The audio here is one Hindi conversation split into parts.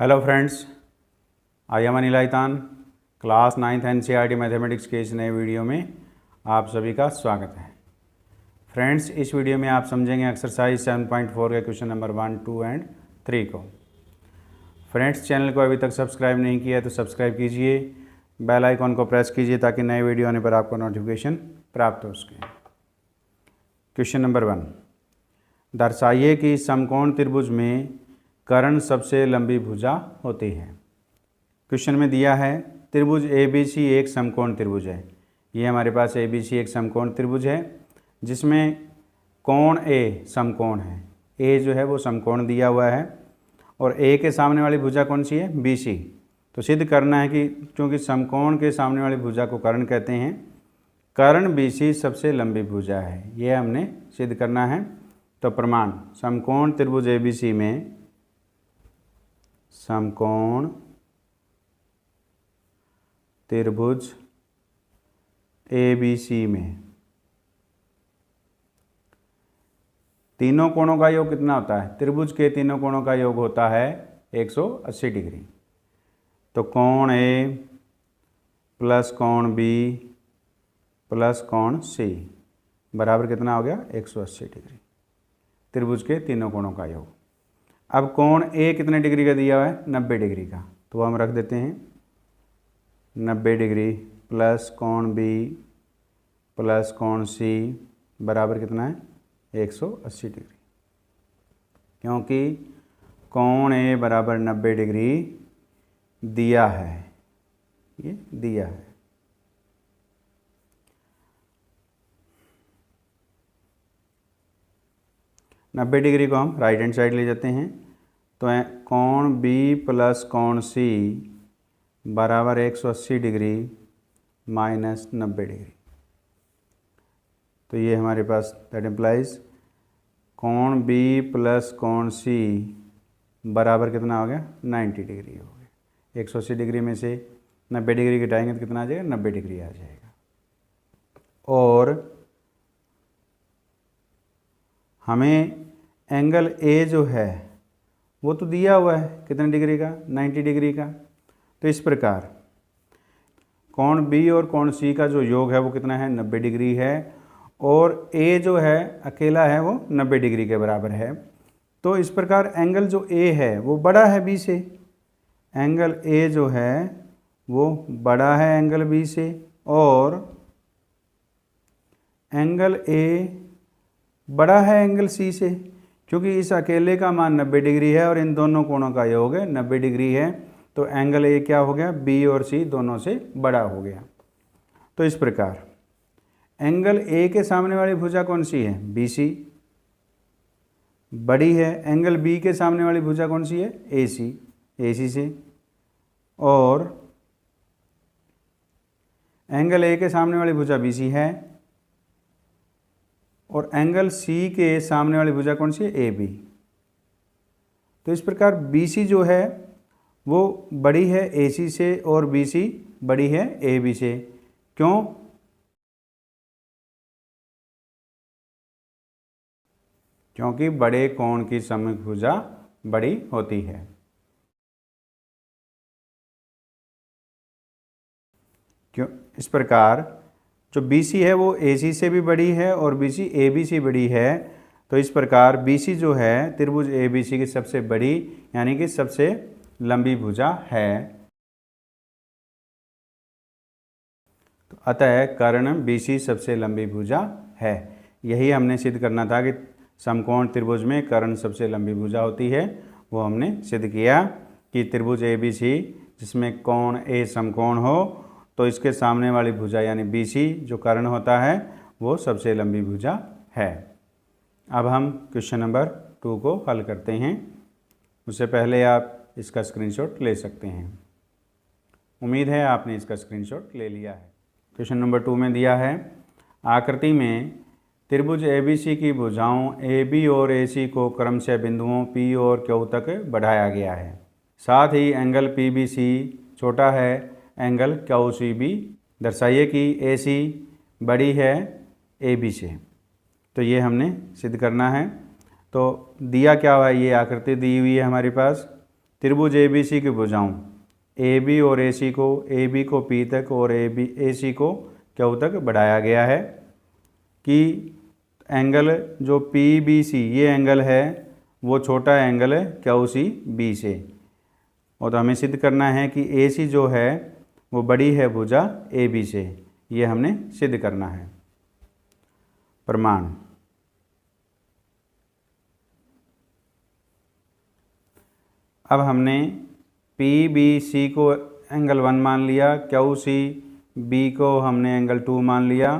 Hello friends, I am Anil Aitan. Class 9th NCERT mathematics के इस नए वीडियो में आप सभी का स्वागत है। फ्रेंड्स, इस वीडियो में आप समझेंगे एक्सरसाइज 7.4 के क्वेश्चन नंबर 1, 2 एंड 3 को। फ्रेंड्स, चैनल को अभी तक सब्सक्राइब नहीं किया है तो सब्सक्राइब कीजिए, बेल आइकॉन को प्रेस कीजिए ताकि नए वीडियो आने पर आपको नोटिफिकेशन प्राप्त हो सके। क्वेश्चन नंबर 1, दर्शाइए कि समकोण त्रिभुज में कर्ण सबसे लंबी भुजा होती है। क्वेश्चन में दिया है त्रिभुज ABC एक समकोण त्रिभुज है। ये हमारे पास ABC एक समकोण त्रिभुज है जिसमें कोण A समकोण है। A जो है वो समकोण दिया हुआ है और A के सामने वाली भुजा कौन सी है? BC। तो सिद्ध करना है कि क्योंकि समकोण के सामने वाली भुजा को कर्ण कहते हैं, कर्ण BC सबसे लंबी भुजा है। ये हमने सिद्ध करना है। तो प्रमाण, समकोण त्रिभुज ABC में समकोण त्रिभुज ABC में तीनों कोणों का योग कितना होता है? त्रिभुज के तीनों कोणों का योग होता है 180 डिग्री। तो कोण A प्लस कोण B प्लस कोण C बराबर कितना हो गया? 180 डिग्री। त्रिभुज के तीनों कोणों का योग। अब कोण A कितने डिग्री का दिया हुआ है? 90 डिग्री का। तो हम रख देते हैं 90 डिग्री प्लस कोण B प्लस कोण C बराबर कितना है? 180 डिग्री। क्योंकि कोण A बराबर 90 डिग्री दिया है, ये दिया है। नब्बे डिग्री को हम राइट हैंड साइड ले जाते हैं तो कोण B प्लस कोण C बराबर 180 डिग्री माइनस 90 डिग्री। तो ये हमारे पास दैट इम्प्लाइज कोण B प्लस कोण C बराबर कितना हो गया? 90 डिग्री हो गया। 180 डिग्री में से 90 डिग्री घटाएंगे तो कितना आ जाएगा? 90 डिग्री आ जाएगा। और हमें एंगल A जो है वो तो दिया हुआ है कितने डिग्री का? 90 डिग्री का। तो इस प्रकार कोण B और कोण C का जो योग है वो कितना है? 90 डिग्री है। और A जो है अकेला है वो 90 डिग्री के बराबर है। तो इस प्रकार एंगल जो A है वो बड़ा है B से। एंगल A जो है वो बड़ा है एंगल B से और एंगल A बड़ा है एंगल C से, क्योंकि इस अकेले का मान 90 डिग्री है और इन दोनों कोणों का योग 90 डिग्री है। तो एंगल A क्या हो गया? B और C दोनों से बड़ा हो गया। तो इस प्रकार एंगल A के सामने वाली भुजा कौन सी है? BC बड़ी है। एंगल B के सामने वाली भुजा कौन सी है? AC से। और एंगल A के सामने वाली भुजा BC है और एंगल C के सामने वाली भुजा कौन सी है? AB। तो इस प्रकार BC जो है वो बड़ी है AC से और BC बड़ी है AB से। क्यों? क्योंकि बड़े कोण की सम्मुख भुजा बड़ी होती है। क्यों? इस प्रकार जो BC है वो AC से भी बड़ी है और BC AB से बड़ी है। तो इस प्रकार BC जो है त्रिभुज ABC की सबसे बड़ी यानी कि सबसे लंबी भुजा है। तो अतः कर्ण BC सबसे लंबी भुजा है। यही हमने सिद्ध करना था कि समकोण त्रिभुज में कर्ण सबसे लंबी भुजा होती है। वो हमने सिद्ध किया कि त्रिभुज ABC जिसमें कोण A समकोण हो तो इसके सामने वाली भुजा यानी BC जो कर्ण होता है वो सबसे लंबी भुजा है। अब हम क्वेश्चन नंबर 2 को हल करते हैं। उससे पहले आप इसका स्क्रीनशॉट ले सकते हैं। उम्मीद है आपने इसका स्क्रीनशॉट ले लिया है। क्वेश्चन नंबर 2 में दिया है आकृति में त्रिभुज ABC की भुजाओं AB और AC को क्रमशः बिंदुओं P और Q तक बढ़ाया गया है। साथ ही एंगल PBC छोटा है एंगल QCB। दर्शाइए कि AC बड़ी है AB से। तो ये हमने सिद्ध करना है। तो दिया क्या हुआ है? ये आकृति दी हुई है हमारे पास त्रिभुज ABC की भुजाओं AB और AC को AB को P तक और AC को Q तक बढ़ाया गया है कि एंगल जो PBC ये एंगल है वो छोटा एंगल है QCB से, और तो हमें सिद्ध करना है कि AC जो है वो बड़ी है भुजा AB से, ये हमने सिद्ध करना है। प्रमाण। अब हमने PBC को एंगल 1 मान लिया, QCB को हमने एंगल 2 मान लिया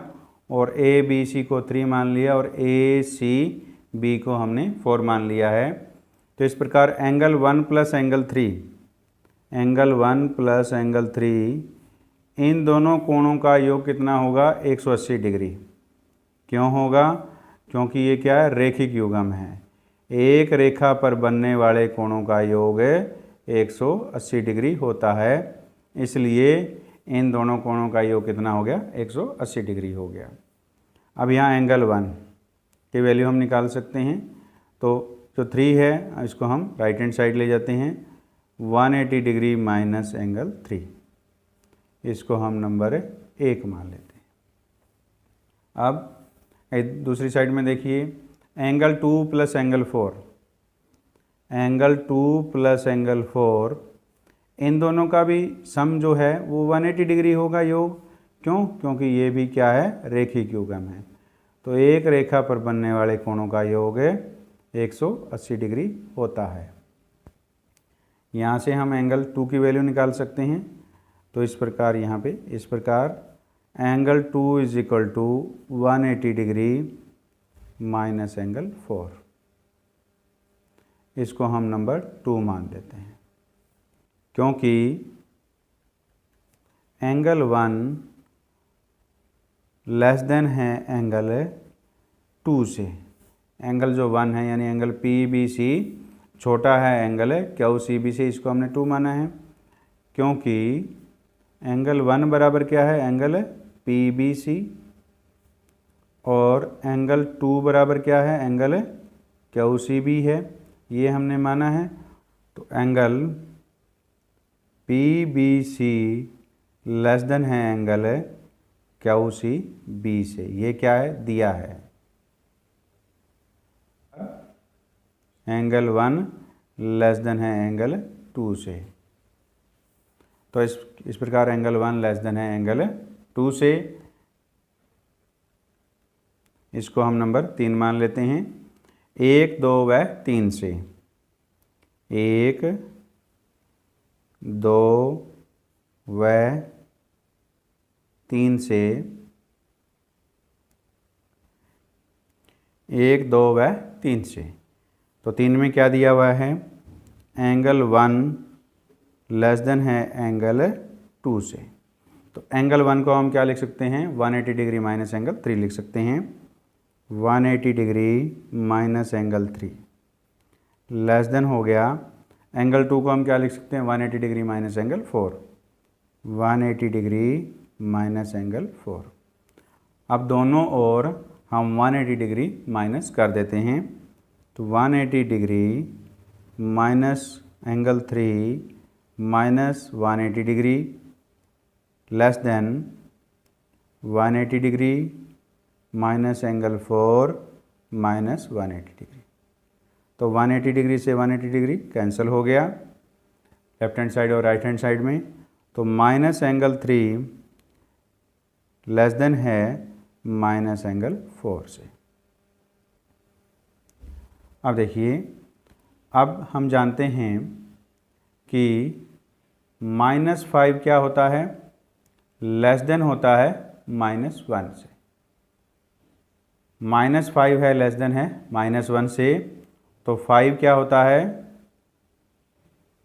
और ABC को 3 मान लिया और ACB को हमने 4 मान लिया है। तो इस प्रकार angle 1 plus angle 3, angle 1 plus angle 3, इन दोनों कोणों का योग कितना होगा? 180 डिग्री। क्यों होगा? क्योंकि ये क्या है? रैखिक युग्म है। एक रेखा पर बनने वाले कोणों का योग 180 डिग्री होता है, इसलिए इन दोनों कोणों का योग कितना हो गया? 180 डिग्री हो गया। अब यहाँ एंगल 1 की वैल्यू हम निकाल सकते हैं। तो जो 3 है इसको हम राइट हैंड साइड ले जाते हैं, 180 डिग्री माइनस एंगल 3, इसको हम नंबर 1 मान लेते हैं। अब दूसरी साइड में देखिए, angle 2 plus angle 4, angle 2 plus angle 4, इन दोनों का भी सम जो है वो 180 डिग्री होगा योग। क्यों? क्योंकि ये भी क्या है? रैखिक युग्म है। तो एक रेखा पर बनने वाले कोणों का योग 180 डिग्री होता है। यहाँ से हम एंगल 2 की वैल्यू निकाल सकते हैं। तो इस प्रकार यहाँ पे इस प्रकार angle 2 is equal to 180 degree minus angle 4, इसको हम नंबर 2 मान लेते हैं। क्योंकि एंगल 1 लेस देन है एंगल 2 से। एंगल जो 1 है यानी एंगल PBC छोटा है एंगल QCB से, इसको हमने 2 माना है। क्योंकि एंगल 1 बराबर क्या है? एंगल PBC, और एंगल 2 बराबर क्या है? एंगल QCB है, ये हमने माना है। तो एंगल PBC लेस देन है एंगल QCB से, ये क्या है? दिया है। एंगल 1 लेस देन है एंगल 2 से। तो इस प्रकार एंगल 1 लेस देन है एंगल 2 से, इसको हम नंबर 3 मान लेते हैं। 1, 2 व 3 से, 1, 2 व 3 से, 1, 2 व 3 से। तो 3 में क्या दिया हुआ है? एंगल 1 लेस देन है एंगल 2 से। तो एंगल 1 को हम क्या लिख सकते हैं? 180 डिग्री माइनस एंगल 3 लिख सकते हैं। 180 degree minus angle 3 less than हो गया। एंगल 2 को हम क्या लिख सकते हैं? 180 degree minus angle 4, 180 degree minus angle 4। अब दोनों ओर हम 180 डिग्री माइनस कर देते हैं। तो 180 degree minus angle 3 minus 180 degree less than 180 degree minus angle 4 minus 180 degree. तो 180 डिग्री से 180 डिग्री कैंसिल हो गया लेफ्ट हैंड साइड और राइट हैंड साइड में। तो माइनस एंगल 3 लेस देन है माइनस एंगल 4 से। अब देखिए, अब हम जानते हैं कि -5 क्या होता है? लेस देन होता है -1 से। -5 है लेस देन है -1 से, तो 5 क्या होता है?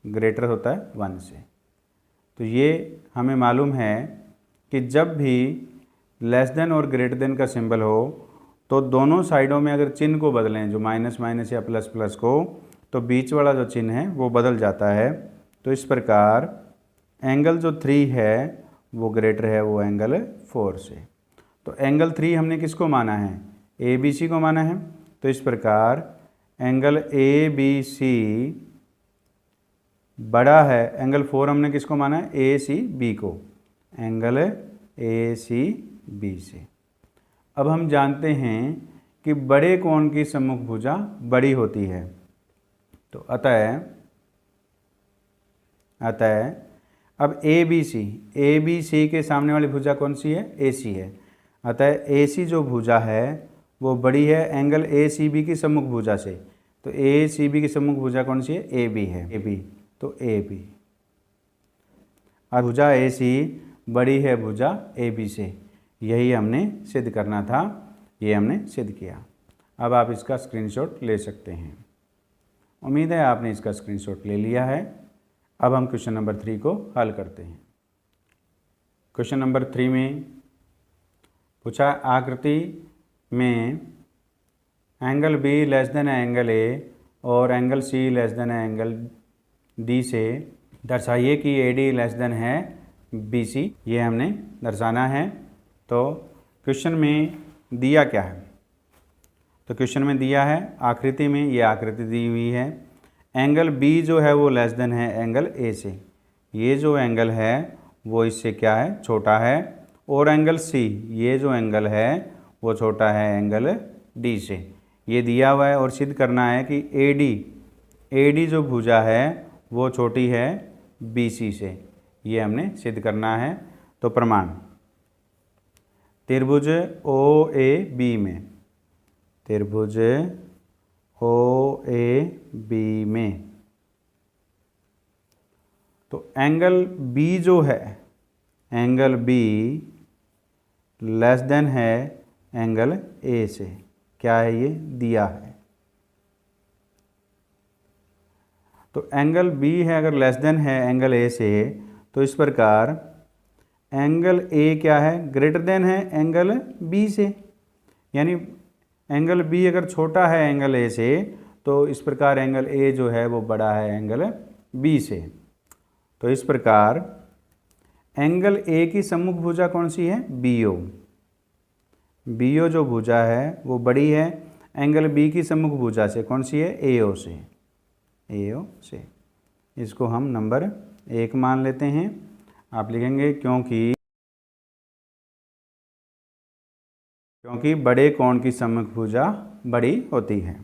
ग्रेटर होता है 1 से। तो ये हमें मालूम है कि जब भी लेस देन और ग्रेटर देन का सिंबल हो तो दोनों साइडों में अगर चिन्ह को बदलें, जो माइनस माइनस या प्लस प्लस को, तो बीच वाला जो चिन्ह है वो बदल जाता है। तो इस प्रकार एंगल जो 3 है वो ग्रेटर है वो एंगल 4 से। तो एंगल 3 हमने किसको माना है? ABC को माना है। तो इस प्रकार एंगल ABC बड़ा है, एंगल 4 हमने किसको माना है, ए सी बी को, एंगल ए सी बी से। अब हम जानते हैं कि बड़े कोण की सम्मुख भुजा बड़ी होती है, तो अतः अब ए बी सी के सामने वाली भुजा कौन सी है, ए सी है। अतः ए सी जो भुजा है वो बड़ी है एंगल ए सी बी की सम्मुख भुजा से, तो ए सी बी की सम्मुख भुजा कौन सी है, ए बी है, ए बी, तो ए बी। और भुजा ए सी बड़ी है भुजा ए बी से, यही हमने सिद्ध करना था, ये हमने सिद्ध किया। अब आप इसका स्क्रीनशॉट ले सकते हैं। उम्मीद है आपने इसका स्क्रीनशॉट ले लिया है। अब हम क्वेश्चन नंबर 3 को हल करते हैं। क्वेश्चन नंबर 3 में पूछा आकृति में angle B less than angle A और angle C less than angle D से दर्शाइए कि ए डी लेस देन है बी सी, ये हमने दर्शाना है। तो क्वेश्चन में दिया क्या है, तो क्वेश्चन में दिया है आकृति में, ये आकृति दी हुई है, एंगल बी जो है वो लेस देन है एंगल ए से, ये जो एंगल है वो इससे क्या है, छोटा है, और एंगल सी, ये जो एंगल है वो छोटा है एंगल डी से, ये दिया हुआ है। और सिद्ध करना है कि ए डी जो भुजा है वो छोटी है बी सी से, ये हमने सिद्ध करना है। तो प्रमाण, त्रिभुज ओ ए बी में, त्रिभुज ओ ए बी में, तो एंगल बी जो है, एंगल बी लेस देन है एंगल ए से, क्या है, ये दिया है। तो एंगल बी है अगर लेस देन है एंगल ए से, तो इस प्रकार एंगल ए क्या है, ग्रेटर देन है एंगल बी से, यानी एंगल बी अगर छोटा है एंगल ए से, तो इस प्रकार एंगल ए जो है वो बड़ा है एंगल बी से। तो इस प्रकार एंगल ए की सम्मुख भुजा कौन सी है, बी ओ, बी ओ जो भुजा है वो बड़ी है एंगल बी की सम्मुख भुजा से, कौन सी है, ए ओ से, ए ओ से। इसको हम नंबर 1 मान लेते हैं। आप लिखेंगे क्योंकि बड़े कोण की सम्मुख भुजा बड़ी होती है।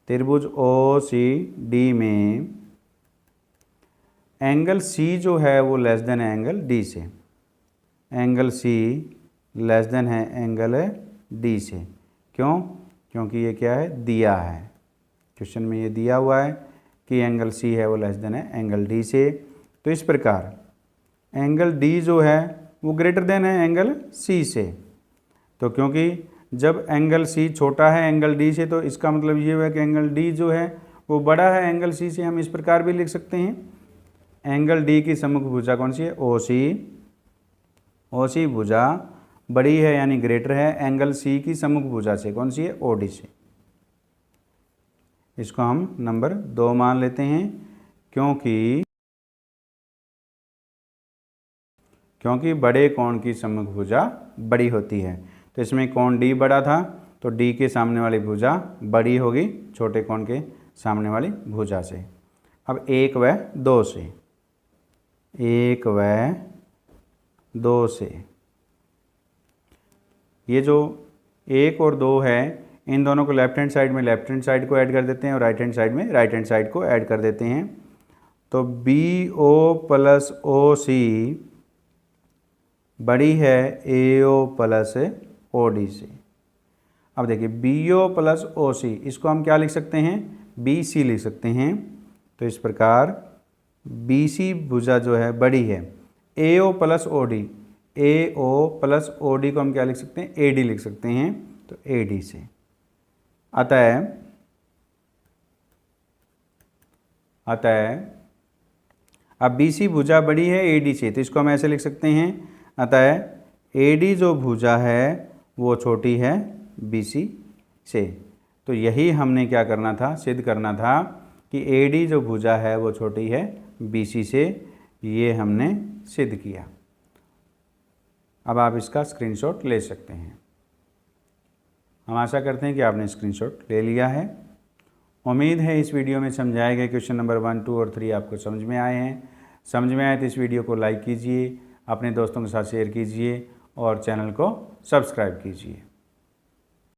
त्रिभुज ओ सी डी में एंगल सी जो है वो लेस देन है एंगल डी से, एंगल सी लेस देन है एंगल डी से। क्यों, क्योंकि ये क्या है, दिया है, क्वेश्चन में ये दिया हुआ है कि एंगल सी है वो लेस देन है एंगल डी से। तो इस प्रकार एंगल डी जो है वो ग्रेटर देन है एंगल सी से। तो क्योंकि जब एंगल सी छोटा है एंगल डी से, तो इसका मतलब ये हुआ कि एंगल डी जो है वो बड़ा है एंगल सी से। हम इस प्रकार भी लिख सकते हैं, एंगल डी की सम्मुख भुजा कौन सी है, ओ सी, ओ सी भुजा बड़ी है यानी ग्रेटर है एंगल सी की सम्मुख भुजा से, कौन सी है, ओ डी से। इसको हम नंबर 2 मान लेते हैं, क्योंकि बड़े कोण की सम्मुख भुजा बड़ी होती है। तो इसमें कोण डी बड़ा था, तो डी के सामने वाली भुजा बड़ी होगी छोटे कोण के सामने वाली भुजा से। अब 1 व 2 से, 1 व 2 से, ये जो 1 और 2 है इन दोनों को लेफ्ट हैंड साइड में लेफ्ट हैंड साइड को ऐड कर देते हैं और राइट हैंड साइड में राइट हैंड साइड को ऐड कर देते हैं। तो बी ओ प्लस ओ सी बड़ी है ए ओ प्लस ओ डी से। अब देखिए बी ओ प्लस ओ सी, इसको हम क्या लिख सकते हैं, बी सी लिख सकते हैं। तो इस प्रकार बी सी भुजा जो है बड़ी है, ए ओ प्लस ओ डी, ए ओ प्लस ओ डी को हम क्या लिख सकते हैं, ए डी लिख सकते हैं। तो ए डी से, अतः अब बी सी भुजा बड़ी है ए डी से, तो इसको हम ऐसे लिख सकते हैं, अतः ए डी जो भुजा है वो छोटी है बी सी से। तो यही हमने क्या करना था, सिद्ध करना था कि ए डी जो भुजा है वो छोटी है बी सी से, ये हमने सिद्ध किया। अब आप इसका स्क्रीनशॉट ले सकते हैं। हम आशा करते हैं कि आपने स्क्रीनशॉट ले लिया है। उम्मीद है इस वीडियो में समझाए गए क्वेश्चन नंबर 1, 2 और 3 आपको समझ में आए हैं। समझ में आए तो इस वीडियो को लाइक कीजिए, अपने दोस्तों के साथ शेयर कीजिए और चैनल को सब्सक्राइब कीजिए।